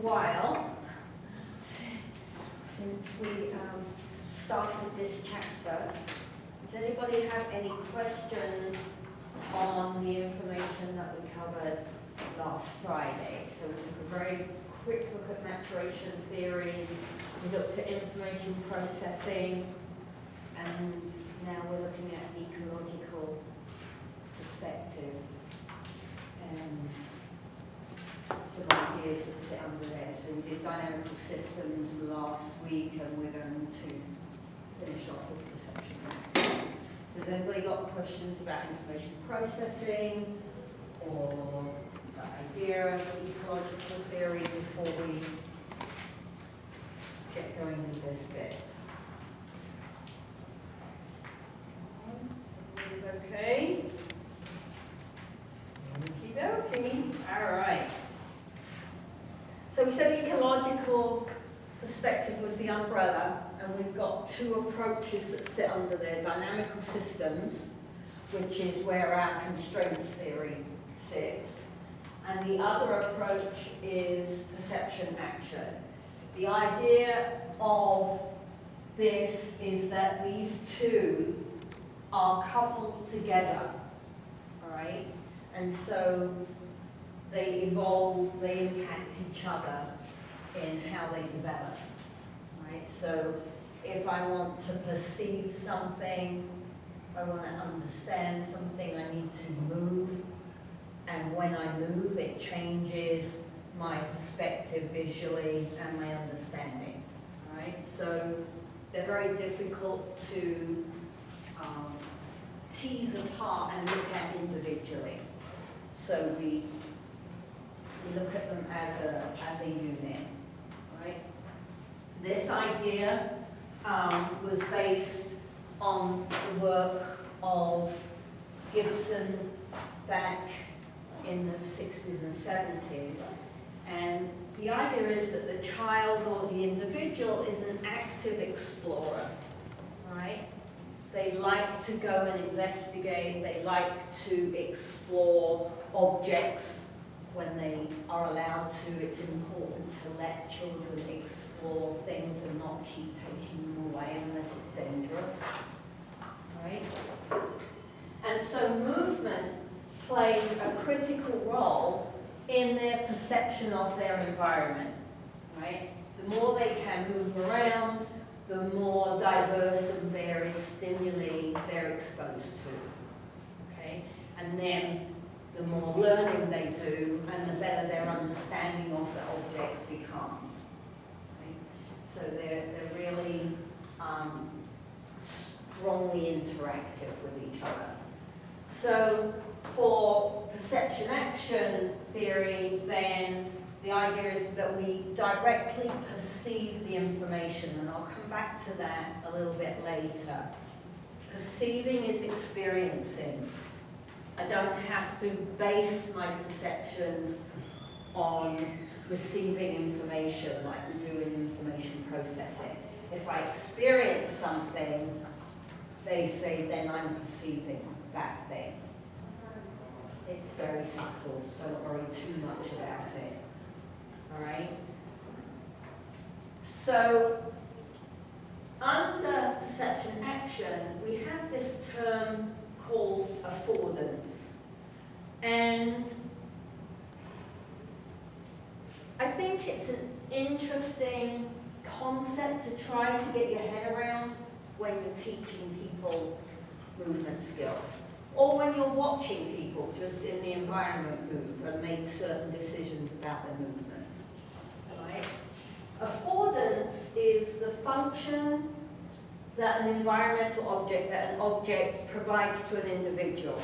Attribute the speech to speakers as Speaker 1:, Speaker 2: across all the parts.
Speaker 1: while since we started this chapter. Does anybody have any questions on the information that we covered last Friday? So we took a very quick look at maturation theory, we looked at information processing, and now we're looking at ecological perspective and some ideas that sit under there. So we did dynamical systems last week, and we're going to finish off with perception. So has anybody got questions about information processing or the idea of ecological theory before we get going with this bit? Everybody's okay? Okie dokie. All right. So we said ecological perspective was the umbrella, and we've got two approaches that sit under there: dynamical systems, which is where our constraints theory sits, and the other approach is perception action. The idea of this is that these two are coupled together, all right? And so they evolve, they impact each other in how they develop, right? So if I want to perceive something, if I want to understand something, I need to move. And when I move, it changes my perspective visually and my understanding, right? So they're very difficult to tease apart and look at individually. So we look at them as a unit, right? This idea was based on the work of Gibson back in the 60s and 70s. And the idea is that the child or the individual is an active explorer, right? They like to go and investigate, they like to explore objects when they are allowed to. It's important to let children explore things and not keep taking them away unless it's dangerous, right? And so movement plays a critical role in their perception of their environment, right? The more they can move around, the more diverse and varied stimuli they're exposed to, okay? And then the more learning they do, and the better their understanding of the objects becomes, right? So they're really strongly interactive with each other. So for perception action theory, then the idea is that we directly perceive the information, and I'll come back to that a little bit later. Perceiving is experiencing. I don't have to base my perceptions on receiving information like we do in information processing. If I experience something, they say then I'm perceiving that thing. It's very subtle, so don't worry too much about it. All right? So, under perception action, we have this term called affordance. And I think it's an interesting concept to try to get your head around when you're teaching people movement skills, or when you're watching people just in the environment move and make certain decisions about their movements. Right? Affordance is the function that an environmental object, that an object provides to an individual.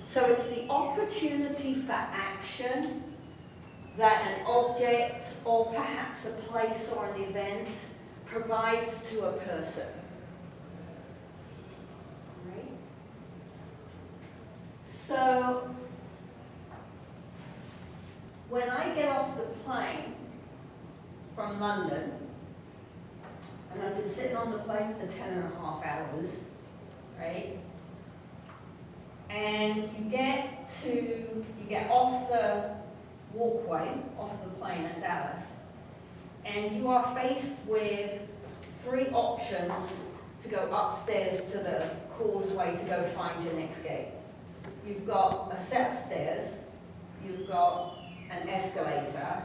Speaker 1: So it's the opportunity for action that an object, or perhaps a place or an event, provides to a person. Right? So when I get off the plane from London, and I've been sitting on the plane for 10.5 hours, right? And you get off the walkway, off the plane at Dallas, and you are faced with 3 options to go upstairs to the causeway to go find your next gate. You've got a set of stairs, you've got an escalator,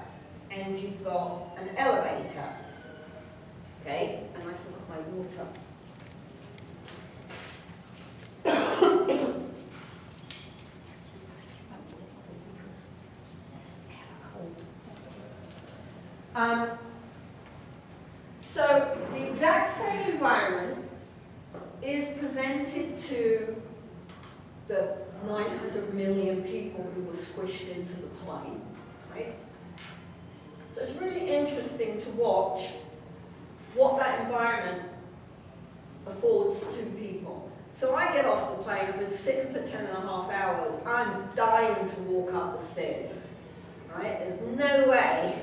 Speaker 1: and you've got an elevator. Okay, and I forgot my water. So the exact same environment is presented to the 900 million people who were squished into the plane, right? So it's really interesting to watch what that environment affords to people. So I get off the plane, I've been sitting for 10.5 hours, I'm dying to walk up the stairs, right? There's no way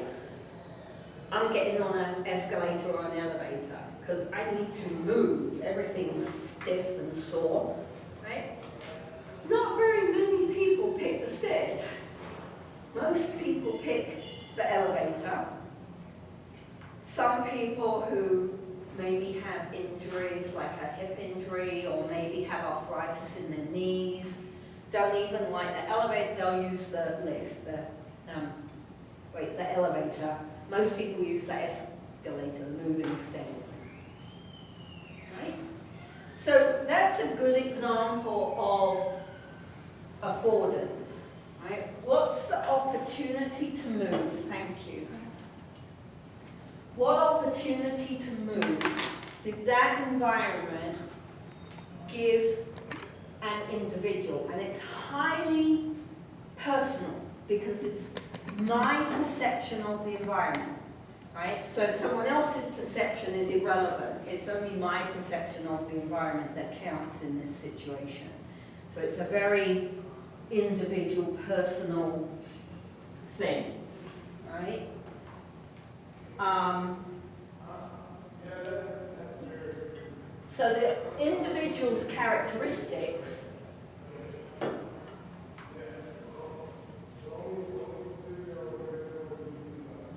Speaker 1: I'm getting on an escalator or an elevator, because I need to move. Everything's stiff and sore, right? Not very many people pick the stairs. Most people pick the elevator. Some people who maybe have injuries like a hip injury or maybe have arthritis in their knees don't even like the elevator, they'll use the lift, the elevator. Most people use the escalator, the moving stairs. Right? So that's a good example of affordance. Right? What's the opportunity to move? Thank you. What opportunity to move did that environment give an individual? And it's highly personal because it's my perception of the environment, right? So someone else's perception is irrelevant. It's only my perception of the environment that counts in this situation. So it's a very individual, personal thing, right? So the individual's characteristics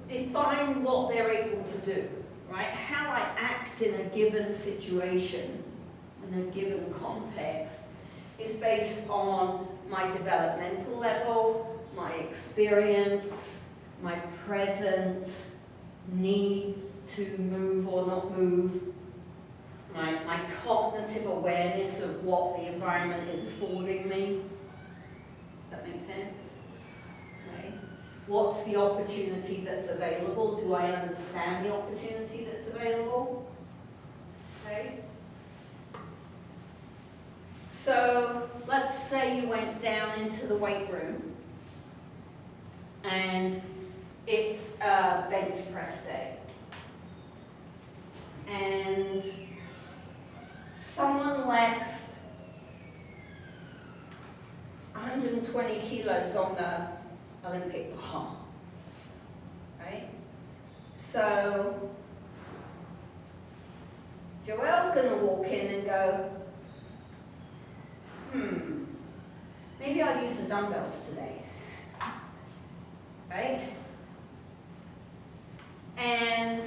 Speaker 1: define what they're able to do, right? How I act in a given situation, in a given context, is based on my developmental level, my experience, my present need to move or not move, my cognitive awareness of what the environment is affording me. Does that make sense? Okay. What's the opportunity that's available? Do I understand the opportunity that's available? Okay. So let's say you went down into the weight room and it's a bench press day. And someone left 120 kilos on the Olympic bar, right? So Joelle's going to walk in and go, maybe I'll use the dumbbells today, right? And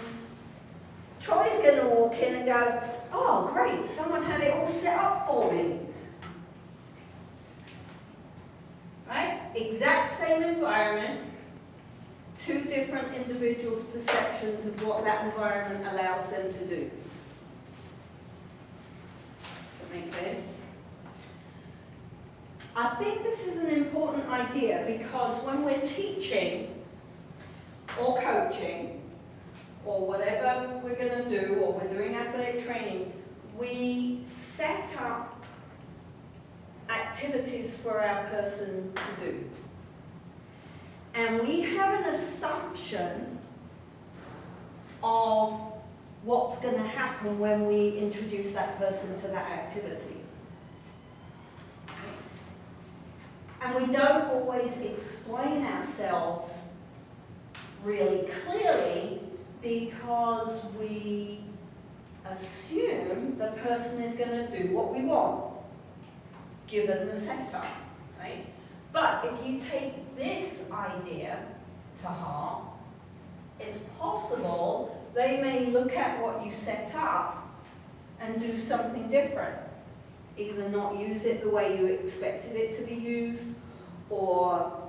Speaker 1: Troy's going to walk in and go, oh great, someone had it all set up for me. Right? Exact same environment, 2 different individuals' perceptions of what that environment allows them to do. Does that make sense? I think this is an important idea because when we're teaching or coaching, or whatever we're going to do, or we're doing athletic training, we set up activities for our person to do. And we have an assumption of what's going to happen when we introduce that person to that activity. And we don't always explain ourselves really clearly because we assume the person is going to do what we want, given the setup, right? But if you take this idea to heart, it's possible they may look at what you set up and do something different. Either not use it the way you expected it to be used, or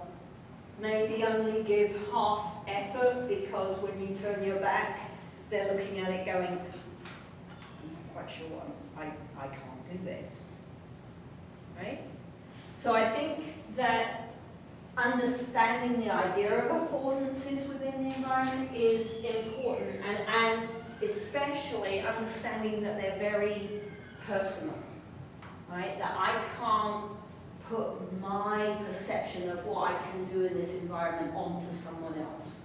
Speaker 1: maybe only give half effort because when you turn your back, they're looking at it going, I'm not quite sure I can't do this, right? So I think that understanding the idea of affordances within the environment is important, and especially understanding that they're very personal, right? That I can't put my perception of what I can do in this environment onto someone else.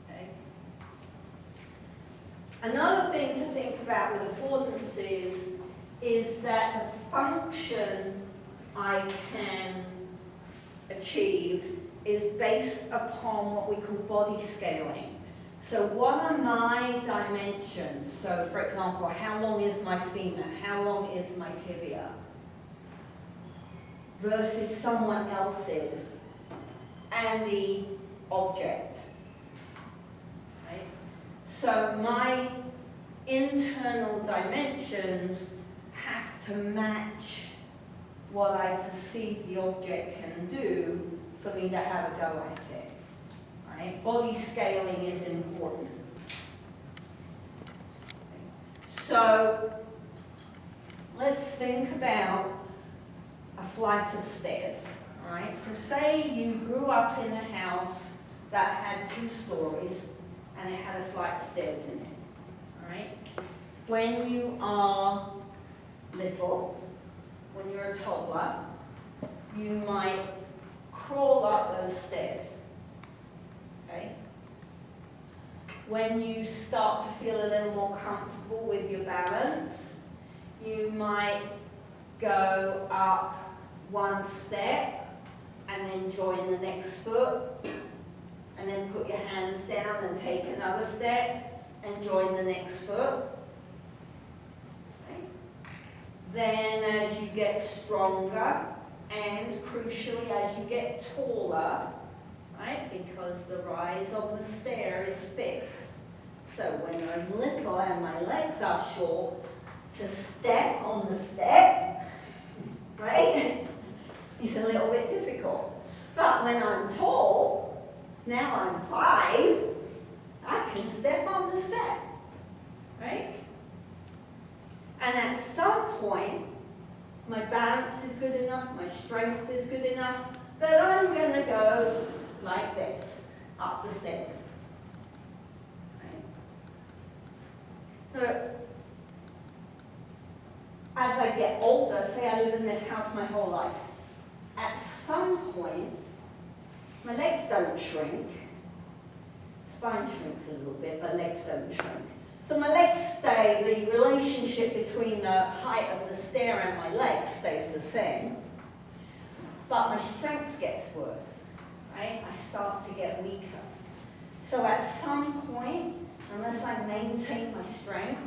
Speaker 1: Okay? Another thing to think about with affordances is that the function I can achieve is based upon what we call body scaling. So what are my dimensions? So for example, how long is my femur? How long is my tibia? Versus someone else's and the object. Right? So my internal dimensions have to match what I perceive the object can do for me to have a go at it. Right? Body scaling is important. So let's think about a flight of stairs. All right? So say you grew up in a house that had 2 stories and it had a flight of stairs in it. All right? When you are little, when you're a toddler, you might crawl up those stairs. Okay? When you start to feel a little more comfortable with your balance, you might go up 1 step and then join the next foot, and then put your hands down and take another step and join the next foot. Okay? Then as you get stronger, and crucially as you get taller, right, because the rise on the stair is fixed. So when I'm little and my legs are short, to step on the step, right, is a little bit difficult. But when I'm tall, now I'm 5, I can step on the step, right? And at some point, my balance is good enough, my strength is good enough, that I'm going to go like this, up the stairs. Right? So, as I get older, say I live in this house my whole life, at some point, my legs don't shrink. Spine shrinks a little bit, but legs don't shrink. So my legs stay, the relationship between the height of the stair and my legs stays the same, but my strength gets worse, right? I start to get weaker. So at some point, unless I maintain my strength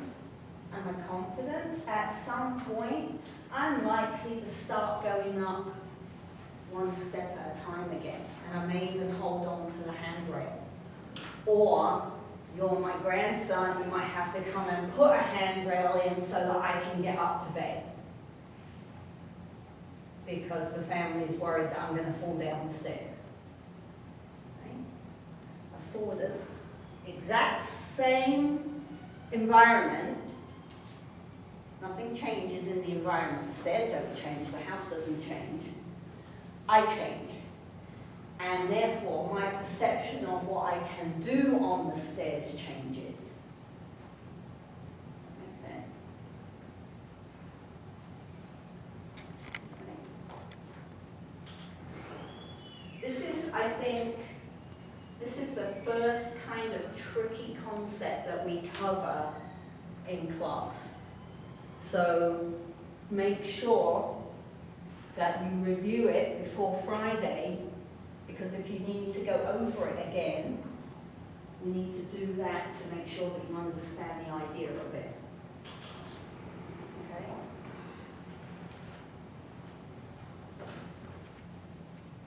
Speaker 1: and my confidence, at some point, I'm likely to start going up 1 step at a time again, and I may even hold on to the handrail. Or, you're my grandson, you might have to come and put a handrail in so that I can get up to bed. Because the family's worried that I'm going to fall down the stairs. Right? Affordance. Exact same environment. Nothing changes in the environment. The stairs don't change, the house doesn't change. I change. And therefore, my perception of what I can do on the stairs changes. Makes sense? Okay. This is, I think, this is the first kind of tricky concept that we cover in class. So make sure that you review it before Friday, because if you need me to go over it again, we need to do that to make sure that you understand the idea of it. Okay?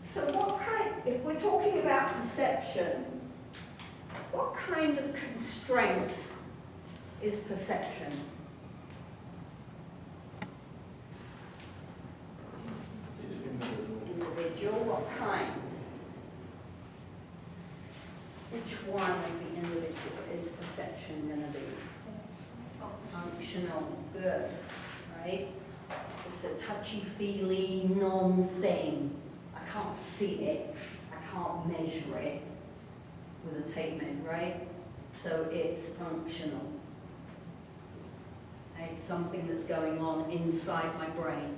Speaker 1: So what kind, if we're talking about perception, What kind of constraint is perception? Individual, what kind? Which one of the individual is perception going to be? Functional, good, right? It's a touchy-feely, non-thing. I can't see it, I can't measure it with a tape measure, right? So it's functional. It's something that's going on inside my brain.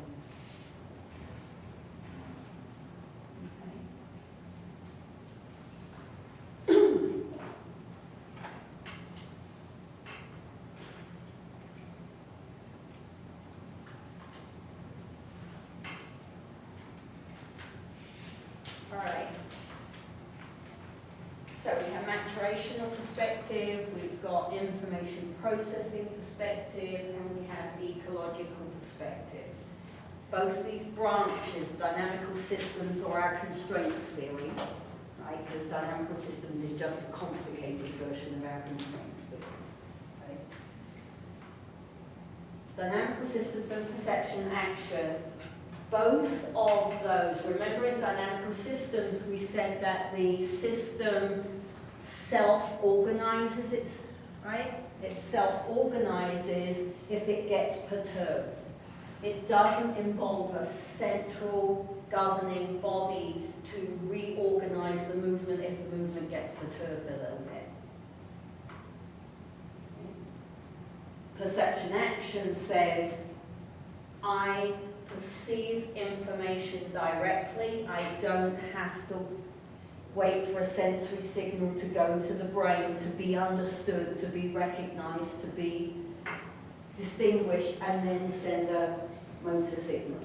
Speaker 1: Maturational perspective, we've got information processing perspective, and we have ecological perspective. Both these branches, dynamical systems or our constraints theory, right? Because dynamical systems is just a complicated version of our constraints theory, right? Dynamical systems and perception action, both of those, remember in dynamical systems we said that the system self-organizes, It self-organizes if it gets perturbed. It doesn't involve a central governing body to reorganize the movement if the movement gets perturbed a little bit. Perception action says, I perceive information directly, I don't have to wait for a sensory signal to go to the brain, to be understood, to be recognized, to be distinguished, and then send a motor signal.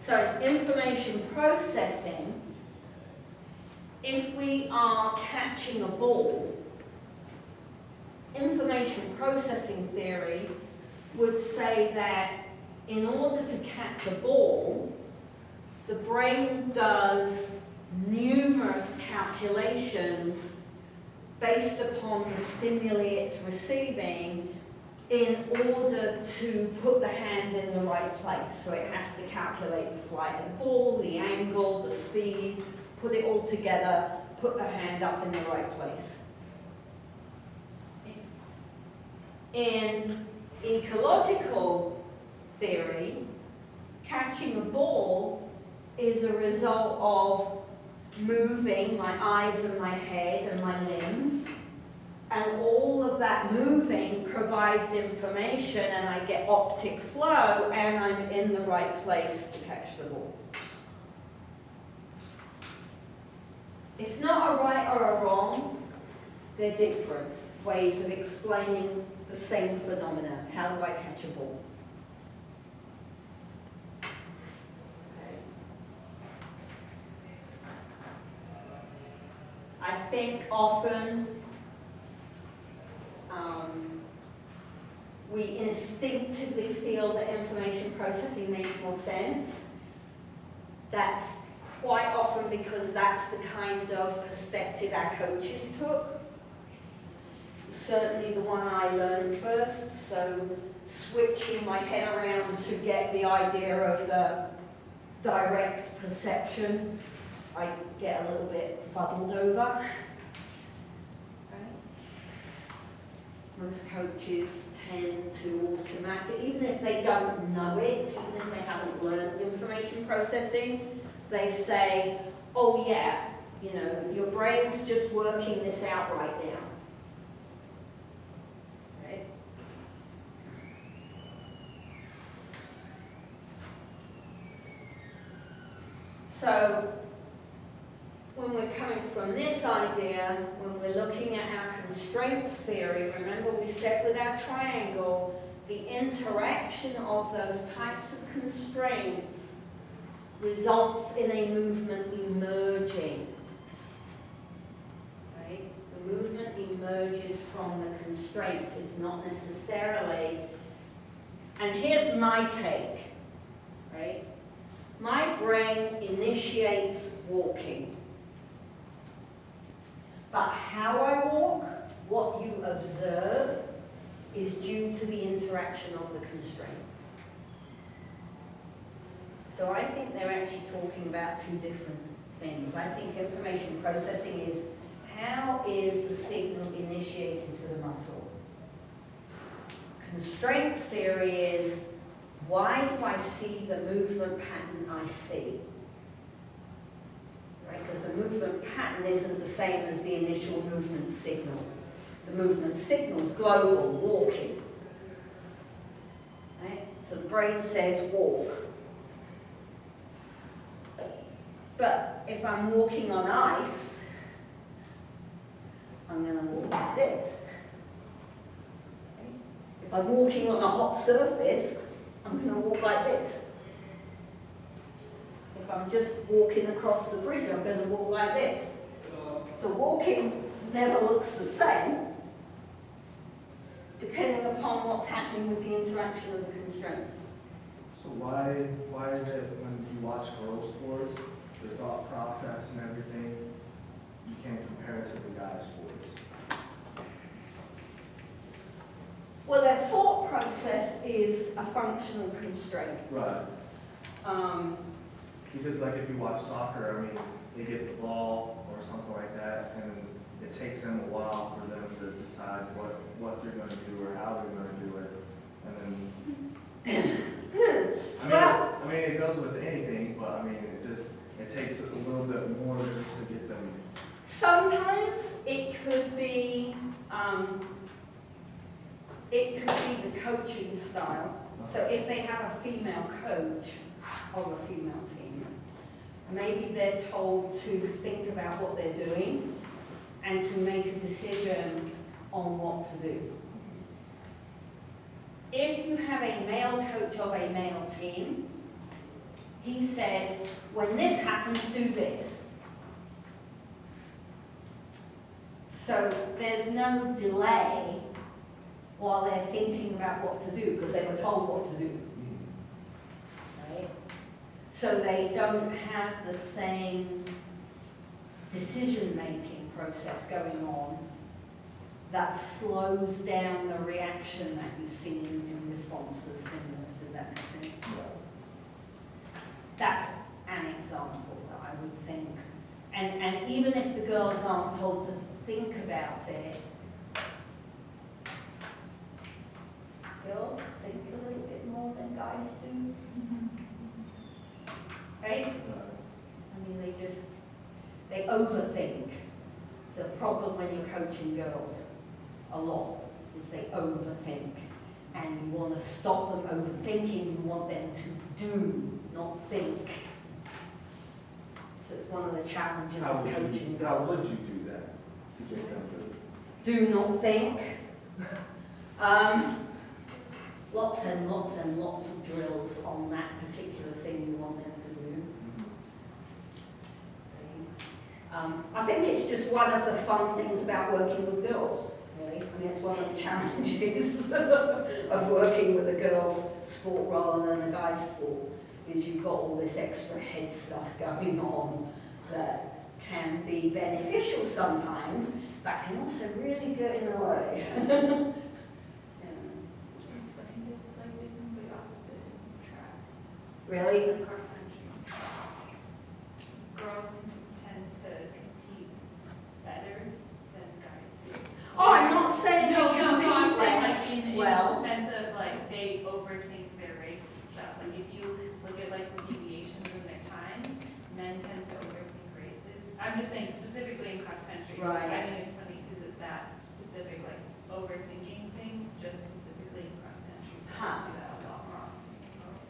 Speaker 1: So information processing, if we are catching a ball, information processing theory would say that in order to catch a ball, the brain does numerous calculations based upon the stimuli it's receiving in order to put the hand in the right place. So it has to calculate the flight of the ball, the angle, the speed, put it all together, put the hand up in the right place. In ecological theory, catching a ball is a result of moving my eyes and my head and my limbs, and all of that moving provides information, and I get optic flow, and I'm in the right place to catch the ball. It's not a right or a wrong, they're different ways of explaining the same phenomena. How do I catch a ball? Okay. I think often we instinctively feel that information processing makes more sense. That's quite often because that's the kind of perspective our coaches took. Certainly the one I learned first, so switching my head around to get the idea of the direct perception, I get a little bit fuddled over. Most coaches tend to automatic, even if they don't know it, even if they haven't learned information processing, they say, oh yeah, you know, your brain's just working this out right now. Right? So, when we're coming from this idea, when we're looking at our constraints theory, remember we said with our triangle, the interaction of those types of constraints results in a movement emerging. Right? The movement emerges from the constraints. It's not necessarily, and here's my take, right? My brain initiates walking. But how I walk, what you observe, is due to the interaction of the constraint. So I think they're actually talking about two different things. I think information processing is how is the signal initiated to the muscle? Constraints theory is why do I see the movement pattern I see? Right? Because the movement pattern isn't the same as the initial movement signal. The movement signal is global, walking. Right? So the brain says walk. But if I'm walking on ice, I'm going to walk like this. Okay? If I'm walking on a hot surface, I'm going to walk like this. If I'm just walking across the bridge, I'm going to walk like this. So walking never looks the same, depending upon what's happening with the interaction of the constraints.
Speaker 2: So why is it when you watch girls' sports, the thought process and everything, you can't compare it to the guys' sports?
Speaker 1: Well, their thought process is a functional constraint.
Speaker 2: Right. Because like if you watch soccer, I mean, they get the ball or something like that, and it takes them a while for them to decide what they're going to do or how they're going to do it. And then, I mean, it goes with anything, but I mean, it takes a little bit more just to get them.
Speaker 1: Sometimes it could be the coaching style. So if they have a female coach of a female team, maybe they're told to think about what they're doing and to make a decision on what to do. If you have a male coach of a male team, he says, when this happens, do this. So there's no delay while they're thinking about what to do, because they were told what to do. Right? So they don't have the same decision-making process going on that slows down the reaction that you see in response to the stimulus. Does that make sense? That's an example that I would think. And even if the girls aren't told to think about it, girls think a little bit more than guys do. Right? I mean, they overthink. The problem when you're coaching girls a lot is they overthink. And you want to stop them overthinking, you want them to do, not think. So it's one of the challenges of coaching girls.
Speaker 2: How would you do that to get them to?
Speaker 1: Do not think. Lots and lots and lots of drills on that particular thing you want them to do. I think it's just one of the fun things about working with girls, really. I mean, it's one of the challenges of working with a girls' sport rather than a guy's sport, is you've got all this extra head stuff going on that can be beneficial sometimes, but can also really get in the way. Really?
Speaker 3: Cross country. Girls tend to compete better than guys do.
Speaker 1: Oh, I'm not saying
Speaker 3: No,
Speaker 1: they
Speaker 3: no,
Speaker 1: compete
Speaker 3: I'm saying
Speaker 1: less.
Speaker 3: like in
Speaker 1: Well,
Speaker 3: the sense of like they overthink their race and stuff. Like if you look at like the deviations in their times, men tend to overthink races. I'm just saying specifically in cross country.
Speaker 1: Right.
Speaker 3: I think it's funny because it's that specific, like overthinking things, just specifically in cross country.
Speaker 1: Huh.
Speaker 3: Guys do that a lot more often than girls.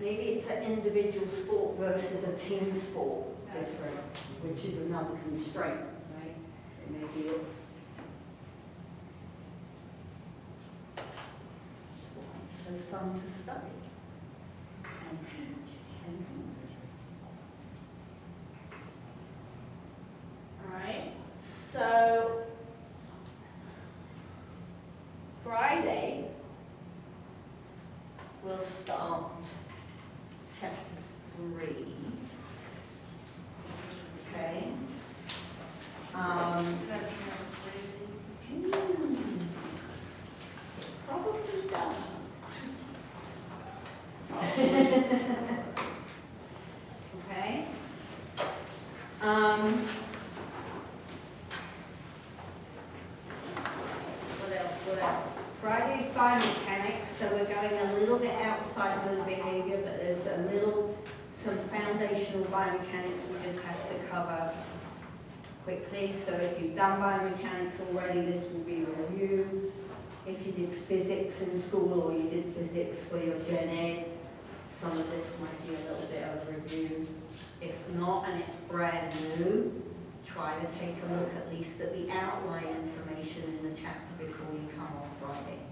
Speaker 1: maybe it's an individual sport versus a team sport difference, which is another constraint, right? So maybe it's why it's so fun to study and teach and teach. All right, so Friday. What else? Friday, biomechanics, so we're going a little bit outside motor behavior, but there's some foundational biomechanics we just have to cover quickly. So if you've done biomechanics already, this will be a review. If you did physics in school or you did physics for your gen ed, some of this might be a little bit of review. If not, and it's brand new, try to take a look at least at the outline information in the chapter before you come on Friday.